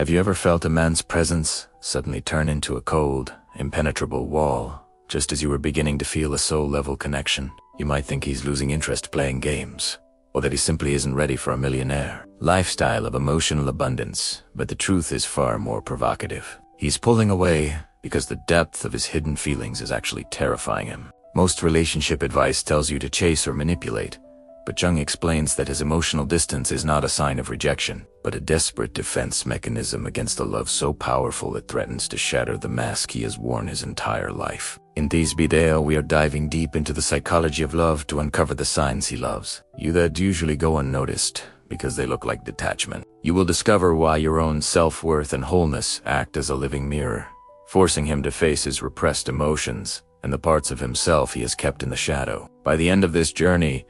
Have you ever felt a man's presence suddenly turn into a cold, impenetrable wall, just as you were beginning to feel a soul-level connection? You might think he's losing interest playing games, or that he simply isn't ready for a millionaire lifestyle of emotional abundance, but the truth is far more provocative. He's pulling away because the depth of his hidden feelings is actually terrifying him. Most relationship advice tells you to chase or manipulate, but Jung explains that his emotional distance is not a sign of rejection, but a desperate defense mechanism against a love so powerful it threatens to shatter the mask he has worn his entire life. In this video, we are diving deep into the psychology of love to uncover the signs he loves, you that usually go unnoticed because they look like detachment. You will discover why your own self-worth and wholeness act as a living mirror, forcing him to face his repressed emotions and the parts of himself he has kept in the shadow. By the end of this journey,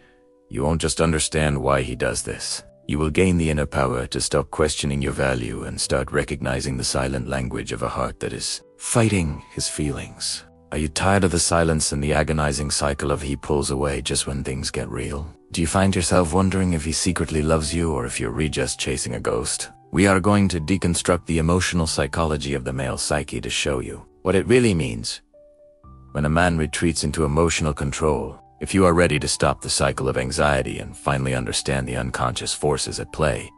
you won't just understand why he does this. You will gain the inner power to stop questioning your value and start recognizing the silent language of a heart that is fighting his feelings. Are you tired of the silence and the agonizing cycle of he pulls away just when things get real? Do you find yourself wondering if he secretly loves you or if you're just chasing a ghost? We are going to deconstruct the emotional psychology of the male psyche to show you what it really means when a man retreats into emotional control. If you are ready to stop the cycle of anxiety and finally understand the unconscious forces at play,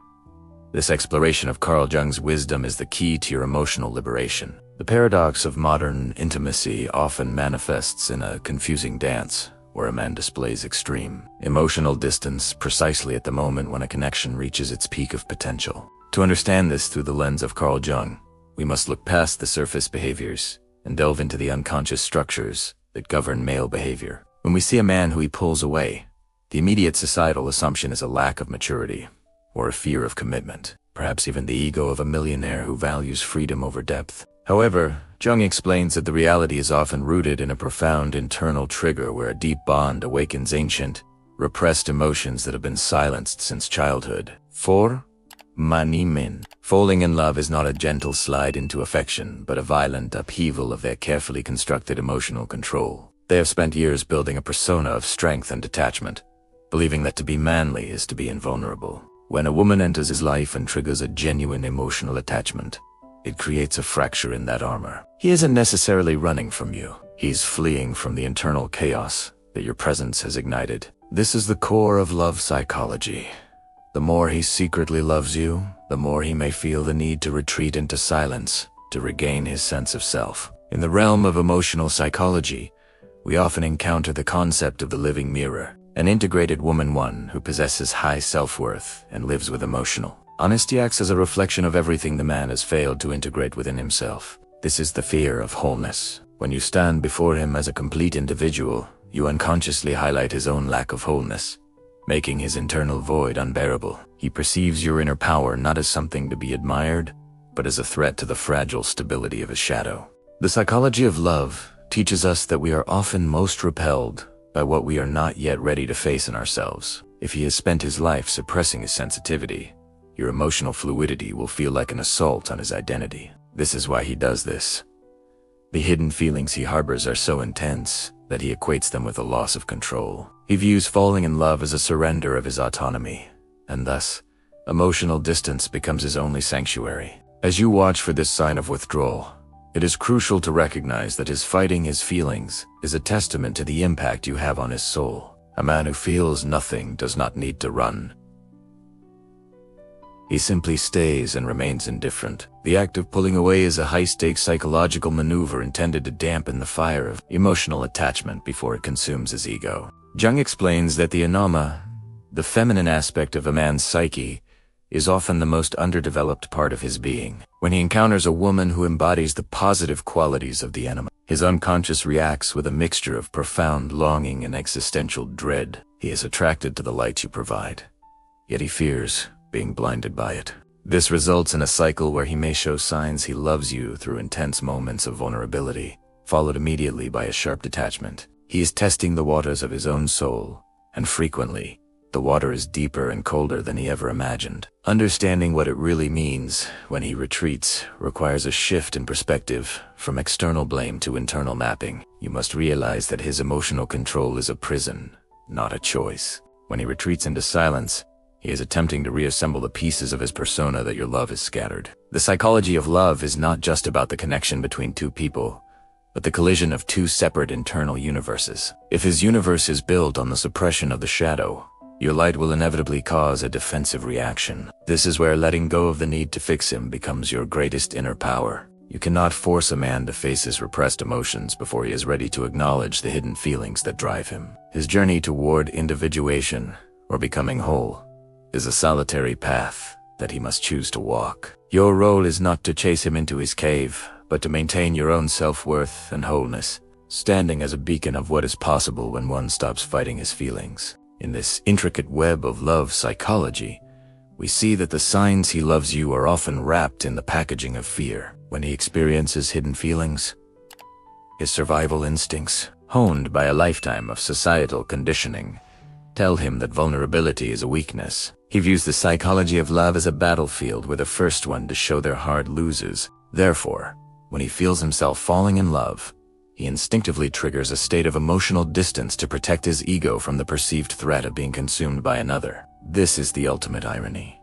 this exploration of Carl Jung's wisdom is the key to your emotional liberation. The paradox of modern intimacy often manifests in a confusing dance, where a man displays extreme emotional distance precisely at the moment when a connection reaches its peak of potential. To understand this through the lens of Carl Jung, we must look past the surface behaviors and delve into the unconscious structures that govern male behavior. When we see a man who he pulls away, the immediate societal assumption is a lack of maturity or a fear of commitment, perhaps even the ego of a millionaire who values freedom over depth. However, Jung explains that the reality is often rooted in a profound internal trigger where a deep bond awakens ancient, repressed emotions that have been silenced since childhood. 4. Many men. Falling in love is not a gentle slide into affection, but a violent upheaval of their carefully constructed emotional control. They have spent years building a persona of strength and detachment, believing that to be manly is to be invulnerable. When a woman enters his life and triggers a genuine emotional attachment, it creates a fracture in that armor. He isn't necessarily running from you. He's fleeing from the internal chaos that your presence has ignited. This is the core of love psychology. The more he secretly loves you, the more he may feel the need to retreat into silence to regain his sense of self. In the realm of emotional psychology, we often encounter the concept of the living mirror, an integrated one who possesses high self-worth and lives with emotional honesty acts as a reflection of everything the man has failed to integrate within himself. This is the fear of wholeness. When you stand before him as a complete individual, you unconsciously highlight his own lack of wholeness, making his internal void unbearable. He perceives your inner power not as something to be admired, but as a threat to the fragile stability of his shadow. The psychology of love teaches us that we are often most repelled by what we are not yet ready to face in ourselves. If he has spent his life suppressing his sensitivity, your emotional fluidity will feel like an assault on his identity. This is why he does this. The hidden feelings he harbors are so intense that he equates them with a loss of control. He views falling in love as a surrender of his autonomy, and thus, emotional distance becomes his only sanctuary. As you watch for this sign of withdrawal, it is crucial to recognize that his fighting his feelings is a testament to the impact you have on his soul. A man who feels nothing does not need to run. He simply stays and remains indifferent. The act of pulling away is a high-stakes psychological maneuver intended to dampen the fire of emotional attachment before it consumes his ego. Jung explains that the anima, the feminine aspect of a man's psyche, is often the most underdeveloped part of his being. When he encounters a woman who embodies the positive qualities of the anima, his unconscious reacts with a mixture of profound longing and existential dread. He is attracted to the light you provide, yet he fears being blinded by it. This results in a cycle where he may show signs he loves you through intense moments of vulnerability, followed immediately by a sharp detachment. He is testing the waters of his own soul, and frequently, the water is deeper and colder than he ever imagined. Understanding what it really means when he retreats requires a shift in perspective from external blame to internal mapping. You must realize that his emotional control is a prison, not a choice. When he retreats into silence, he is attempting to reassemble the pieces of his persona that your love has scattered. The psychology of love is not just about the connection between two people, but the collision of two separate internal universes. If his universe is built on the suppression of the shadow, your light will inevitably cause a defensive reaction. This is where letting go of the need to fix him becomes your greatest inner power. You cannot force a man to face his repressed emotions before he is ready to acknowledge the hidden feelings that drive him. His journey toward individuation, or becoming whole, is a solitary path that he must choose to walk. Your role is not to chase him into his cave, but to maintain your own self-worth and wholeness, standing as a beacon of what is possible when one stops fighting his feelings. In this intricate web of love psychology, we see that the signs he loves you are often wrapped in the packaging of fear. When he experiences hidden feelings, his survival instincts, honed by a lifetime of societal conditioning, tell him that vulnerability is a weakness. He views the psychology of love as a battlefield where the first one to show their heart loses. Therefore, when he feels himself falling in love, he instinctively triggers a state of emotional distance to protect his ego from the perceived threat of being consumed by another. This is the ultimate irony.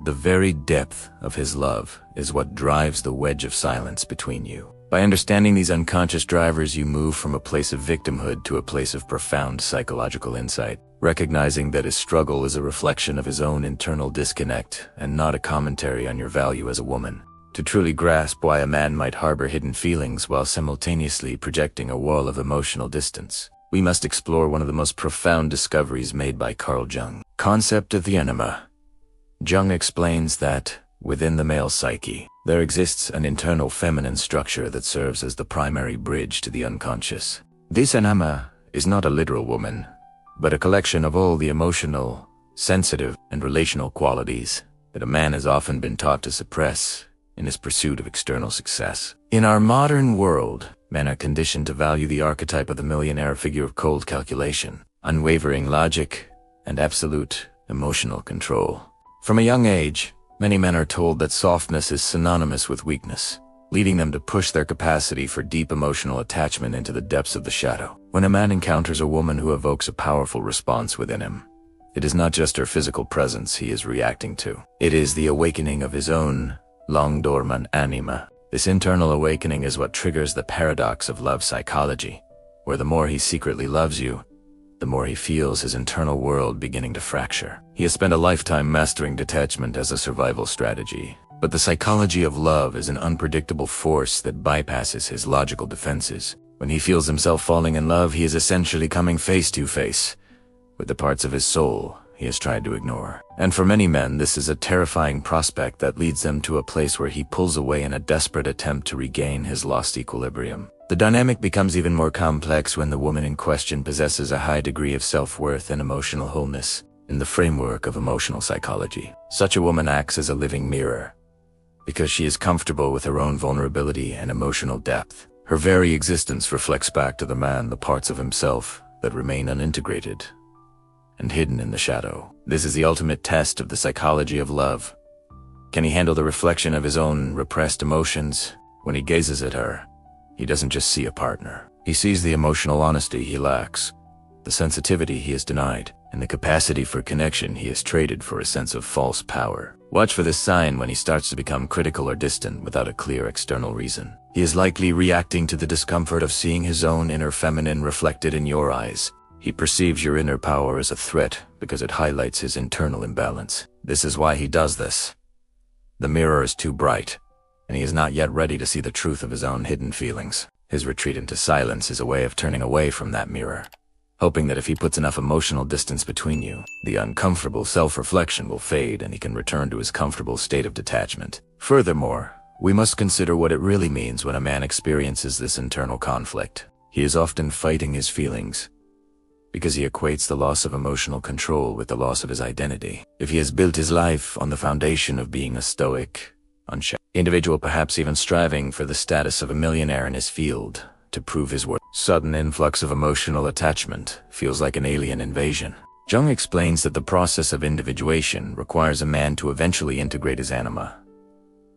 The very depth of his love is what drives the wedge of silence between you. By understanding these unconscious drivers, you move from a place of victimhood to a place of profound psychological insight, recognizing that his struggle is a reflection of his own internal disconnect and not a commentary on your value as a woman. To truly grasp why a man might harbor hidden feelings while simultaneously projecting a wall of emotional distance, we must explore one of the most profound discoveries made by Jung. Concept of the enema. Jung explains that, within the male psyche, there exists an internal feminine structure that serves as the primary bridge to the unconscious. This enema is not a literal woman, but a collection of all the emotional, sensitive, and relational qualities that a man has often been taught to suppress in his pursuit of external success. In our modern world, men are conditioned to value the archetype of the millionaire figure of cold calculation, unwavering logic, and absolute emotional control. From a young age, many men are told that softness is synonymous with weakness, leading them to push their capacity for deep emotional attachment into the depths of the shadow. When a man encounters a woman who evokes a powerful response within him, it is not just her physical presence he is reacting to. It is the awakening of his own long-dormant anima. This internal awakening is what triggers the paradox of love psychology, where the more he secretly loves you, the more he feels his internal world beginning to fracture. He has spent a lifetime mastering detachment as a survival strategy, but the psychology of love is an unpredictable force that bypasses his logical defenses. When he feels himself falling in love, he is essentially coming face to face with the parts of his soul he has tried to ignore. And for many men, this is a terrifying prospect that leads them to a place where he pulls away in a desperate attempt to regain his lost equilibrium. The dynamic becomes even more complex when the woman in question possesses a high degree of self-worth and emotional wholeness. In the framework of emotional psychology, such a woman acts as a living mirror, because she is comfortable with her own vulnerability and emotional depth. Her very existence reflects back to the man the parts of himself that remain unintegrated and hidden in the shadow. This is the ultimate test of the psychology of love. Can he handle the reflection of his own repressed emotions? When he gazes at her, he doesn't just see a partner. He sees the emotional honesty he lacks, the sensitivity he has denied, and the capacity for connection he has traded for a sense of false power. Watch for this sign when he starts to become critical or distant without a clear external reason. He is likely reacting to the discomfort of seeing his own inner feminine reflected in your eyes. He perceives your inner power as a threat because it highlights his internal imbalance. This is why he does this. The mirror is too bright, and he is not yet ready to see the truth of his own hidden feelings. His retreat into silence is a way of turning away from that mirror, hoping that if he puts enough emotional distance between you, the uncomfortable self-reflection will fade and he can return to his comfortable state of detachment. Furthermore, we must consider what it really means when a man experiences this internal conflict. He is often fighting his feelings, because he equates the loss of emotional control with the loss of his identity. If he has built his life on the foundation of being a stoic, unshaken individual, perhaps even striving for the status of a millionaire in his field to prove his worth, sudden influx of emotional attachment feels like an alien invasion. Jung explains that the process of individuation requires a man to eventually integrate his anima.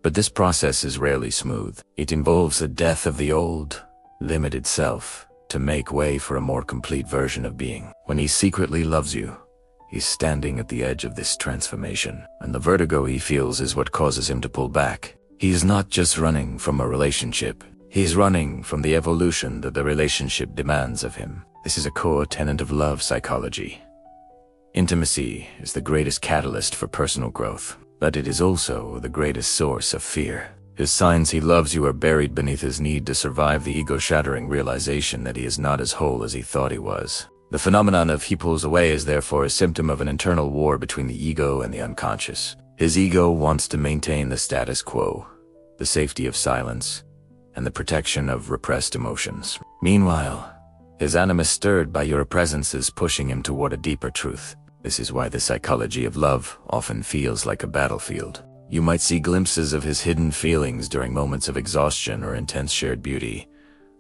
But this process is rarely smooth. It involves the death of the old, limited self, to make way for a more complete version of being. When he secretly loves you, He's standing at the edge of this transformation, and the vertigo he feels is what causes him to pull back. He's not just running from a relationship. He's running from the evolution that the relationship demands of him. This is a core tenet of love psychology. Intimacy is the greatest catalyst for personal growth, but it is also the greatest source of fear. His signs he loves you are buried beneath his need to survive the ego-shattering realization that he is not as whole as he thought he was. The phenomenon of he pulls away is therefore a symptom of an internal war between the ego and the unconscious. His ego wants to maintain the status quo, the safety of silence, and the protection of repressed emotions. Meanwhile, his animus stirred by your presence is pushing him toward a deeper truth. This is why the psychology of love often feels like a battlefield. You might see glimpses of his hidden feelings during moments of exhaustion or intense shared beauty,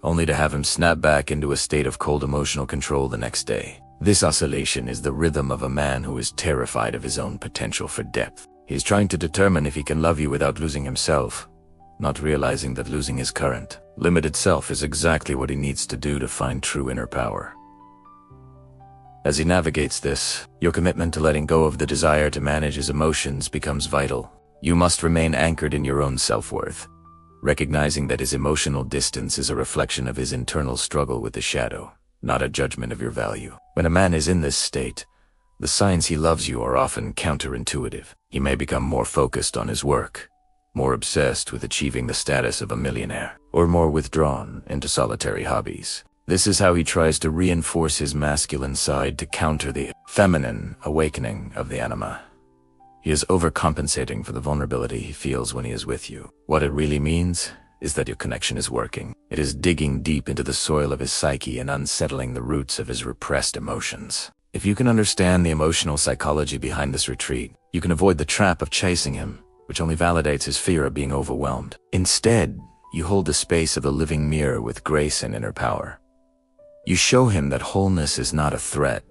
only to have him snap back into a state of cold emotional control the next day. This oscillation is the rhythm of a man who is terrified of his own potential for depth. He's trying to determine if he can love you without losing himself, not realizing that losing his current, limited self is exactly what he needs to do to find true inner power. As he navigates this, your commitment to letting go of the desire to manage his emotions becomes vital. You must remain anchored in your own self-worth, recognizing that his emotional distance is a reflection of his internal struggle with the shadow, not a judgment of your value. When a man is in this state, the signs he loves you are often counterintuitive. He may become more focused on his work, more obsessed with achieving the status of a millionaire, or more withdrawn into solitary hobbies. This is how he tries to reinforce his masculine side to counter the feminine awakening of the anima. He is overcompensating for the vulnerability he feels when he is with you. What it really means is that your connection is working. It is digging deep into the soil of his psyche and unsettling the roots of his repressed emotions. If you can understand the emotional psychology behind this retreat, you can avoid the trap of chasing him, which only validates his fear of being overwhelmed. Instead, you hold the space of the living mirror with grace and inner power. You show him that wholeness is not a threat,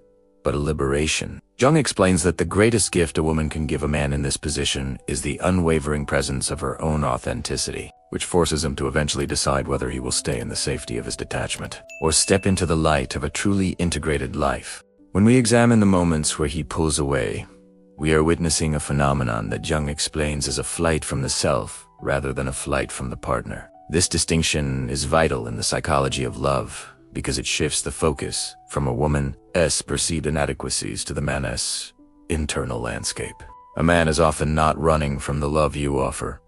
but a liberation. Jung explains that the greatest gift a woman can give a man in this position is the unwavering presence of her own authenticity, which forces him to eventually decide whether he will stay in the safety of his detachment or step into the light of a truly integrated life. When we examine the moments where he pulls away, we are witnessing a phenomenon that Jung explains as a flight from the self rather than a flight from the partner. This distinction is vital in the psychology of love, because it shifts the focus from a woman's perceived inadequacies to the man's internal landscape. A man is often not running from the love you offer,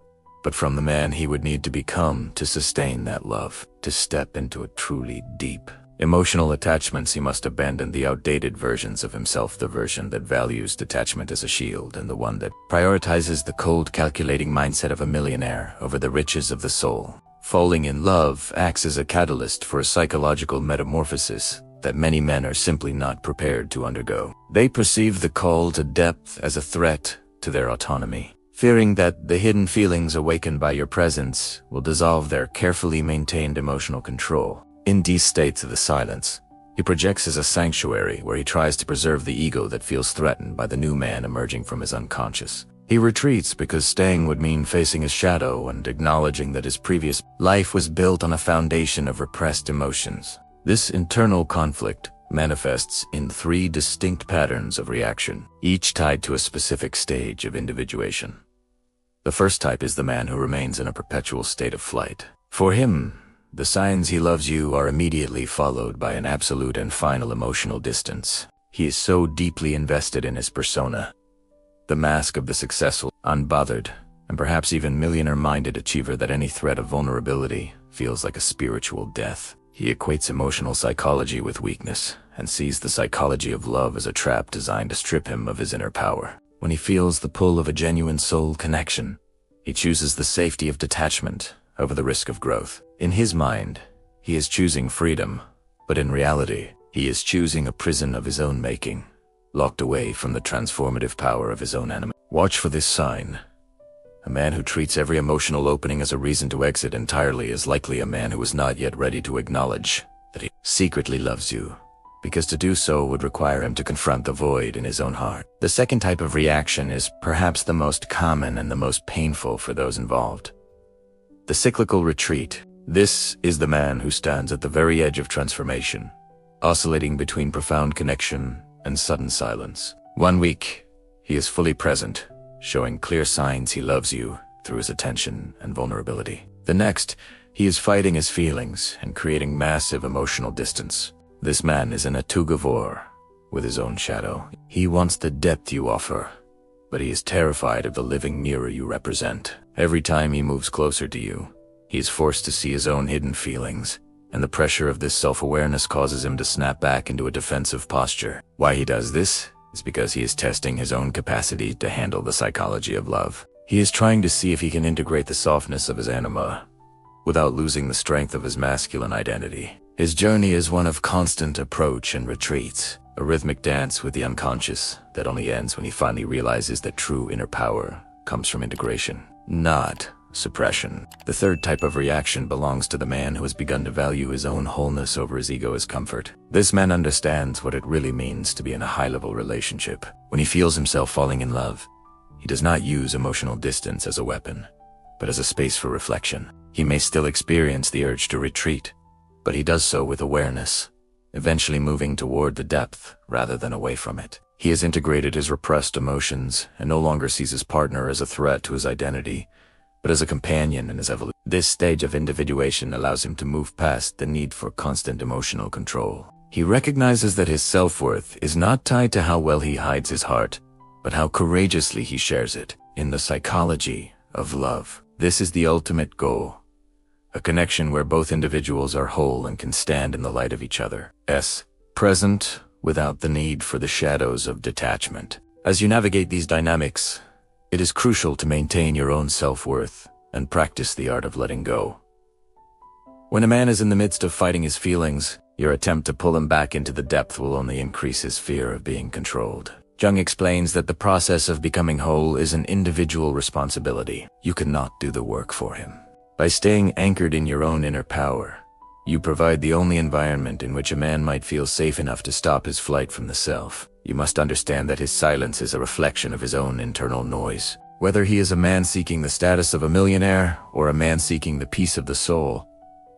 but from the man he would need to become to sustain that love, to step into a truly deep emotional attachments. He must abandon the outdated versions of himself, the version that values detachment as a shield and the one that prioritizes the cold, calculating mindset of a millionaire over the riches of the soul. Falling in love acts as a catalyst for a psychological metamorphosis that many men are simply not prepared to undergo. They perceive the call to depth as a threat to their autonomy, fearing that the hidden feelings awakened by your presence will dissolve their carefully maintained emotional control. In these states of the silence, he projects as a sanctuary where he tries to preserve the ego that feels threatened by the new man emerging from his unconscious. He retreats because staying would mean facing his shadow and acknowledging that his previous life was built on a foundation of repressed emotions. This internal conflict manifests in 3 distinct patterns of reaction, each tied to a specific stage of individuation. The first type is the man who remains in a perpetual state of flight. For him, the signs he loves you are immediately followed by an absolute and final emotional distance. He is so deeply invested in his persona, the mask of the successful, unbothered, and perhaps even millionaire-minded achiever, that any threat of vulnerability feels like a spiritual death. He equates emotional psychology with weakness and sees the psychology of love as a trap designed to strip him of his inner power. When he feels the pull of a genuine soul connection, he chooses the safety of detachment over the risk of growth. In his mind, he is choosing freedom, but in reality, he is choosing a prison of his own making, locked away from the transformative power of his own enemy. Watch for this sign. A man who treats every emotional opening as a reason to exit entirely is likely a man who is not yet ready to acknowledge that he secretly loves you, because to do so would require him to confront the void in his own heart. The second type of reaction is perhaps the most common and the most painful for those involved. The cyclical retreat. This is the man who stands at the very edge of transformation, oscillating between profound connection and sudden silence. 1 week, he is fully present, showing clear signs he loves you through his attention and vulnerability. The next, he is fighting his feelings and creating massive emotional distance. This man is in a tug-of-war with his own shadow. He wants the depth you offer, but he is terrified of the living mirror you represent. Every time he moves closer to you, he is forced to see his own hidden feelings, and the pressure of this self-awareness causes him to snap back into a defensive posture. Why he does this is because he is testing his own capacity to handle the psychology of love. He is trying to see if he can integrate the softness of his anima without losing the strength of his masculine identity. His journey is one of constant approach and retreat, a rhythmic dance with the unconscious that only ends when he finally realizes that true inner power comes from integration, not suppression. The third type of reaction belongs to the man who has begun to value his own wholeness over his ego as comfort. This man understands what it really means to be in a high-level relationship. When he feels himself falling in love, he does not use emotional distance as a weapon, but as a space for reflection. He may still experience the urge to retreat, but he does so with awareness, eventually moving toward the depth rather than away from it. He has integrated his repressed emotions and no longer sees his partner as a threat to his identity, but as a companion in his evolution. This stage of individuation allows him to move past the need for constant emotional control. He recognizes that his self-worth is not tied to how well he hides his heart, but how courageously he shares it. In the psychology of love, this is the ultimate goal, a connection where both individuals are whole and can stand in the light of each other's present without the need for the shadows of detachment. As you navigate these dynamics, it is crucial to maintain your own self-worth and practice the art of letting go. When a man is in the midst of fighting his feelings, your attempt to pull him back into the depth will only increase his fear of being controlled. Jung explains that the process of becoming whole is an individual responsibility. You cannot do the work for him. By staying anchored in your own inner power, you provide the only environment in which a man might feel safe enough to stop his flight from the self. You must understand that his silence is a reflection of his own internal noise. Whether he is a man seeking the status of a millionaire or a man seeking the peace of the soul,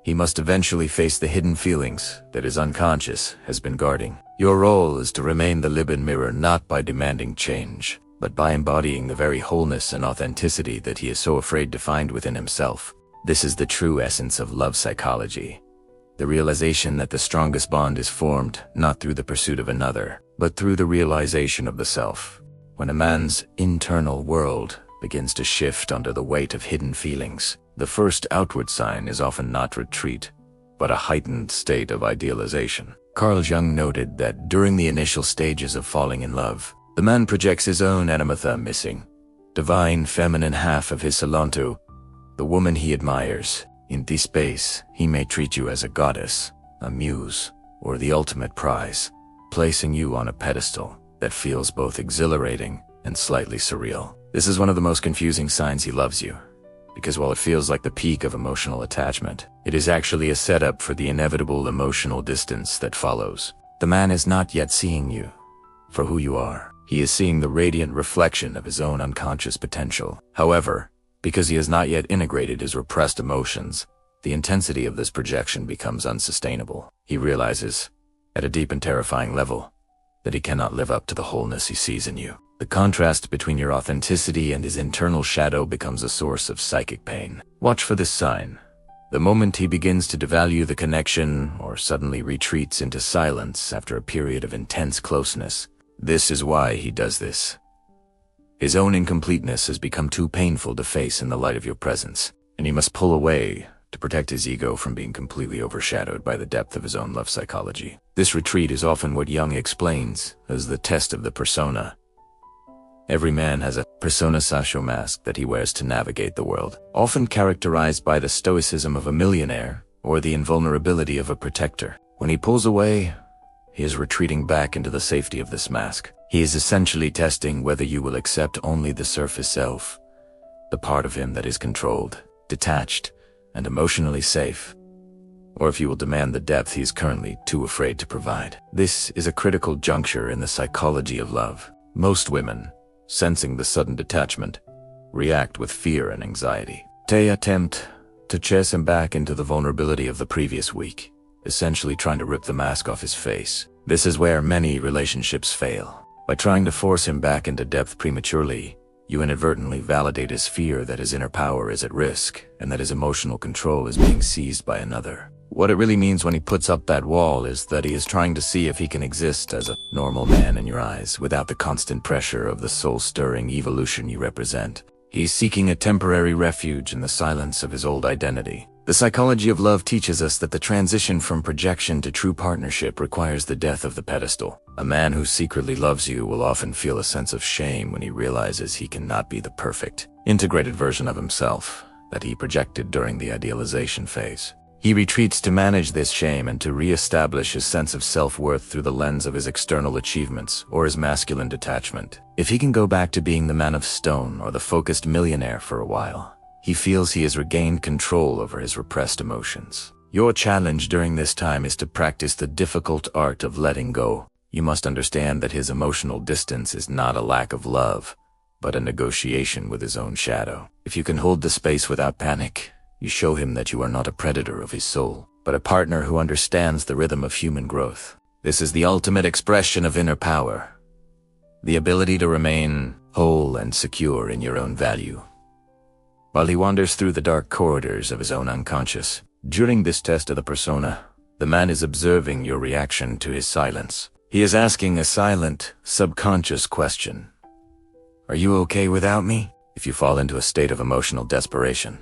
he must eventually face the hidden feelings that his unconscious has been guarding. Your role is to remain the living mirror not by demanding change, but by embodying the very wholeness and authenticity that he is so afraid to find within himself. This is the true essence of love psychology. The realization that the strongest bond is formed not through the pursuit of another, but through the realization of the self. When a man's internal world begins to shift under the weight of hidden feelings, the first outward sign is often not retreat, but a heightened state of idealization. Carl Jung noted that during the initial stages of falling in love, the man projects his own animatha missing, divine feminine half of his salantu, the woman he admires. In this space, he may treat you as a goddess, a muse, or the ultimate prize, placing you on a pedestal that feels both exhilarating and slightly surreal. This is one of the most confusing signs he loves you, because while it feels like the peak of emotional attachment, it is actually a setup for the inevitable emotional distance that follows. The man is not yet seeing you for who you are. He is seeing the radiant reflection of his own unconscious potential. However, because he has not yet integrated his repressed emotions, the intensity of this projection becomes unsustainable. He realizes, at a deep and terrifying level, that he cannot live up to the wholeness he sees in you. The contrast between your authenticity and his internal shadow becomes a source of psychic pain. Watch for this sign. The moment he begins to devalue the connection or suddenly retreats into silence after a period of intense closeness. This is why he does this. His own incompleteness has become too painful to face in the light of your presence, and he must pull away to protect his ego from being completely overshadowed by the depth of his own love psychology. This retreat is often what Jung explains as the test of the persona. Every man has a persona social mask that he wears to navigate the world, often characterized by the stoicism of a millionaire or the invulnerability of a protector. When he pulls away, he is retreating back into the safety of this mask. He is essentially testing whether you will accept only the surface self, the part of him that is controlled, detached, and emotionally safe, or if you will demand the depth he is currently too afraid to provide. This is a critical juncture in the psychology of love. Most women, sensing the sudden detachment, react with fear and anxiety. They attempt to chase him back into the vulnerability of the previous week, essentially trying to rip the mask off his face. This is where many relationships fail. By trying to force him back into depth prematurely, you inadvertently validate his fear that his inner power is at risk and that his emotional control is being seized by another. What it really means when he puts up that wall is that he is trying to see if he can exist as a normal man in your eyes without the constant pressure of the soul-stirring evolution you represent. He's seeking a temporary refuge in the silence of his old identity. The psychology of love teaches us that the transition from projection to true partnership requires the death of the pedestal. A man who secretly loves you will often feel a sense of shame when he realizes he cannot be the perfect, integrated version of himself that he projected during the idealization phase. He retreats to manage this shame and to re-establish his sense of self-worth through the lens of his external achievements or his masculine detachment. If he can go back to being the man of stone or the focused millionaire for a while, he feels he has regained control over his repressed emotions. Your challenge during this time is to practice the difficult art of letting go. You must understand that his emotional distance is not a lack of love, but a negotiation with his own shadow. If you can hold the space without panic, you show him that you are not a predator of his soul, but a partner who understands the rhythm of human growth. This is the ultimate expression of inner power, the ability to remain whole and secure in your own value. While he wanders through the dark corridors of his own unconscious, during this test of the persona, the man is observing your reaction to his silence. He is asking a silent, subconscious question. Are you okay without me? If you fall into a state of emotional desperation,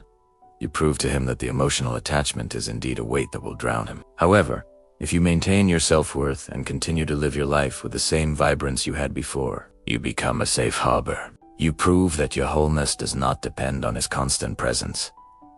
you prove to him that the emotional attachment is indeed a weight that will drown him. However, if you maintain your self-worth and continue to live your life with the same vibrance you had before, you become a safe harbor. You prove that your wholeness does not depend on his constant presence,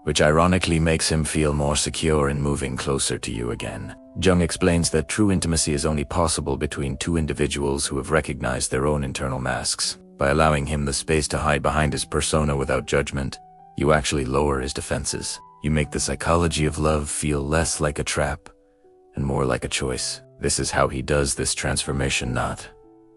which ironically makes him feel more secure in moving closer to you again. Jung explains that true intimacy is only possible between two individuals who have recognized their own internal masks. By allowing him the space to hide behind his persona without judgment, you actually lower his defenses. You make the psychology of love feel less like a trap and more like a choice. This is how he does this transformation, not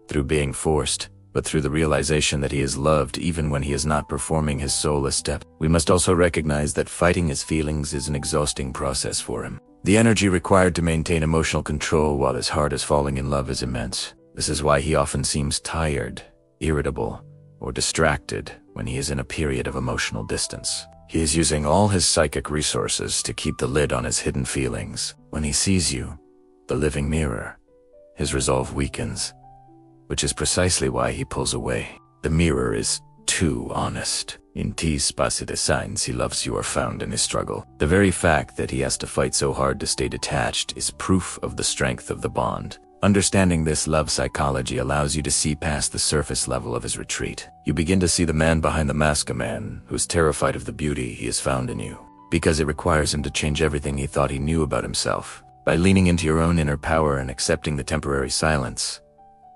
through being forced, but through the realization that he is loved even when he is not performing his soul a step. We must also recognize that fighting his feelings is an exhausting process for him. The energy required to maintain emotional control while his heart is falling in love is immense. This is why he often seems tired, irritable, or distracted when he is in a period of emotional distance. He is using all his psychic resources to keep the lid on his hidden feelings. When he sees you, the living mirror, his resolve weakens, which is precisely why he pulls away. The mirror is too honest. In T's space de signs he loves you are found in his struggle. The very fact that he has to fight so hard to stay detached is proof of the strength of the bond. Understanding this love psychology allows you to see past the surface level of his retreat. You begin to see the man behind the mask, a man who's terrified of the beauty he has found in you, because it requires him to change everything he thought he knew about himself. By leaning into your own inner power and accepting the temporary silence,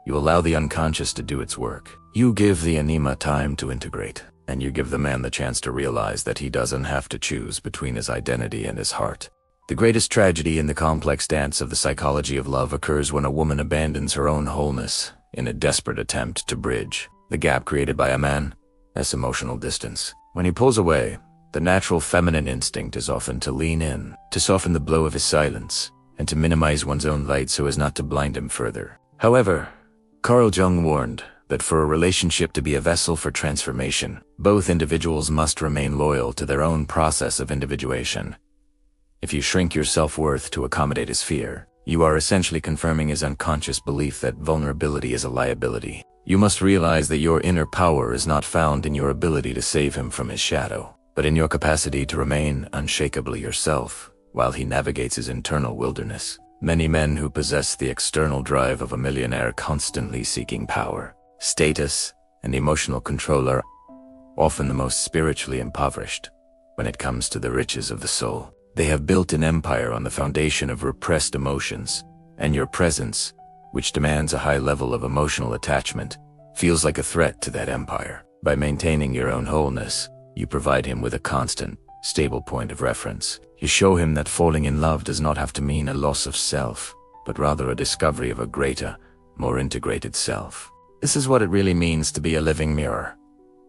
you allow the unconscious to do its work. You give the anima time to integrate, and you give the man the chance to realize that he doesn't have to choose between his identity and his heart. The greatest tragedy in the complex dance of the psychology of love occurs when a woman abandons her own wholeness in a desperate attempt to bridge the gap created by a man's emotional distance. When he pulls away, the natural feminine instinct is often to lean in, to soften the blow of his silence, and to minimize one's own light so as not to blind him further. However, Carl Jung warned that for a relationship to be a vessel for transformation, both individuals must remain loyal to their own process of individuation. If you shrink your self-worth to accommodate his fear, you are essentially confirming his unconscious belief that vulnerability is a liability. You must realize that your inner power is not found in your ability to save him from his shadow, but in your capacity to remain unshakably yourself while he navigates his internal wilderness. Many men who possess the external drive of a millionaire constantly seeking power, status, and emotional control are often the most spiritually impoverished when it comes to the riches of the soul. They have built an empire on the foundation of repressed emotions, and your presence, which demands a high level of emotional attachment, feels like a threat to that empire. By maintaining your own wholeness, you provide him with a constant, stable point of reference. You show him that falling in love does not have to mean a loss of self, but rather a discovery of a greater, more integrated self. This is what it really means to be a living mirror.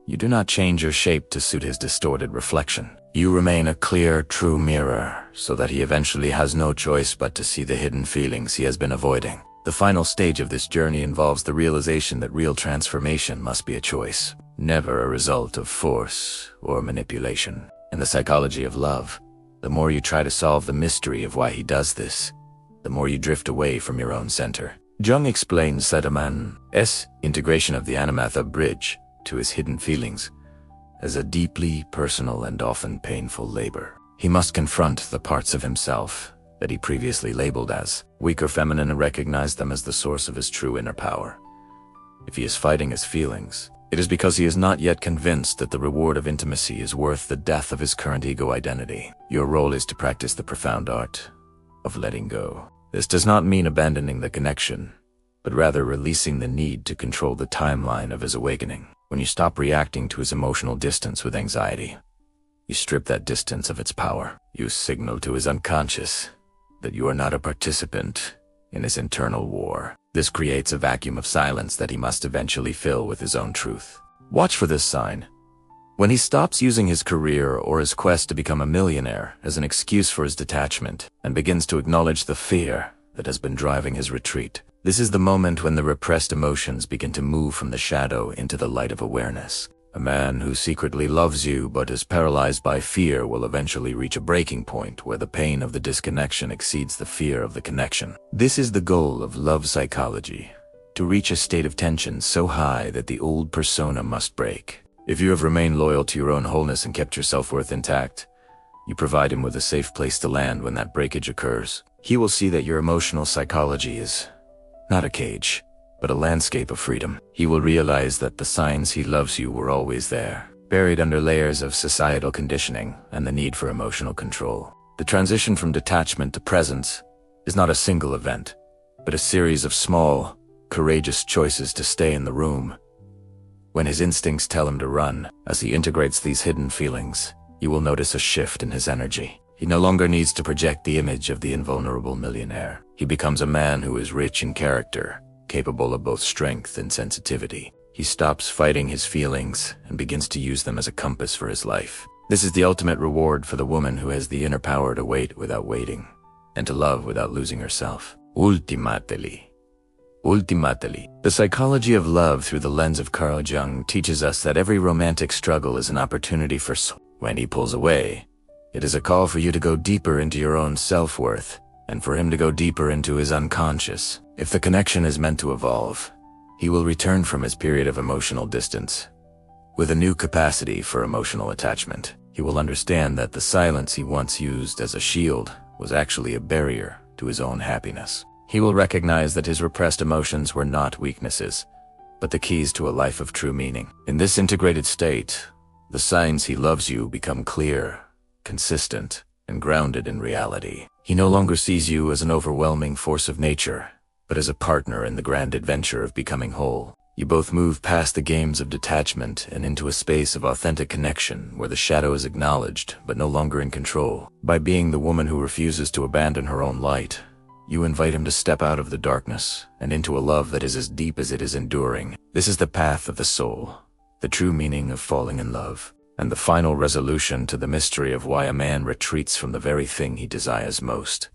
You do not change your shape to suit his distorted reflection. You remain a clear, true mirror, so that he eventually has no choice but to see the hidden feelings he has been avoiding. The final stage of this journey involves the realization that real transformation must be a choice, never a result of force or manipulation. In the psychology of love, the more you try to solve the mystery of why he does this, the more you drift away from your own center. Jung explains that a man's integration of the anamatha bridge to his hidden feelings is a deeply personal and often painful labor. He must confront the parts of himself that he previously labeled as weak or feminine and recognize them as the source of his true inner power. If he is fighting his feelings, it is because he is not yet convinced that the reward of intimacy is worth the death of his current ego identity. Your role is to practice the profound art of letting go. This does not mean abandoning the connection, but rather releasing the need to control the timeline of his awakening. When you stop reacting to his emotional distance with anxiety, you strip that distance of its power. You signal to his unconscious that you are not a participant in his internal war. This creates a vacuum of silence that he must eventually fill with his own truth. Watch for this sign. When he stops using his career or his quest to become a millionaire as an excuse for his detachment and begins to acknowledge the fear that has been driving his retreat, this is the moment when the repressed emotions begin to move from the shadow into the light of awareness. A man who secretly loves you but is paralyzed by fear will eventually reach a breaking point where the pain of the disconnection exceeds the fear of the connection. This is the goal of love psychology, to reach a state of tension so high that the old persona must break. If you have remained loyal to your own wholeness and kept your self-worth intact, you provide him with a safe place to land when that breakage occurs. He will see that your emotional psychology is not a cage, but a landscape of freedom. He will realize that the signs he loves you were always there, buried under layers of societal conditioning and the need for emotional control. The transition from detachment to presence is not a single event, but a series of small, courageous choices to stay in the room when his instincts tell him to run. As he integrates these hidden feelings, you will notice a shift in his energy. He no longer needs to project the image of the invulnerable millionaire. He becomes a man who is rich in character, capable of both strength and sensitivity. He stops fighting his feelings and begins to use them as a compass for his life. This is the ultimate reward for the woman who has the inner power to wait without waiting, and to love without losing herself. Ultimately, the psychology of love through the lens of Carl Jung teaches us that every romantic struggle is an opportunity for soul. When he pulls away, it is a call for you to go deeper into your own self-worth, and for him to go deeper into his unconscious. If the connection is meant to evolve, he will return from his period of emotional distance with a new capacity for emotional attachment. He will understand that the silence he once used as a shield was actually a barrier to his own happiness. He will recognize that his repressed emotions were not weaknesses, but the keys to a life of true meaning. In this integrated state, the signs he loves you become clear, consistent, and grounded in reality. He no longer sees you as an overwhelming force of nature, but as a partner in the grand adventure of becoming whole. You both move past the games of detachment and into a space of authentic connection where the shadow is acknowledged but no longer in control. By being the woman who refuses to abandon her own light, you invite him to step out of the darkness and into a love that is as deep as it is enduring. This is the path of the soul, the true meaning of falling in love, and the final resolution to the mystery of why a man retreats from the very thing he desires most.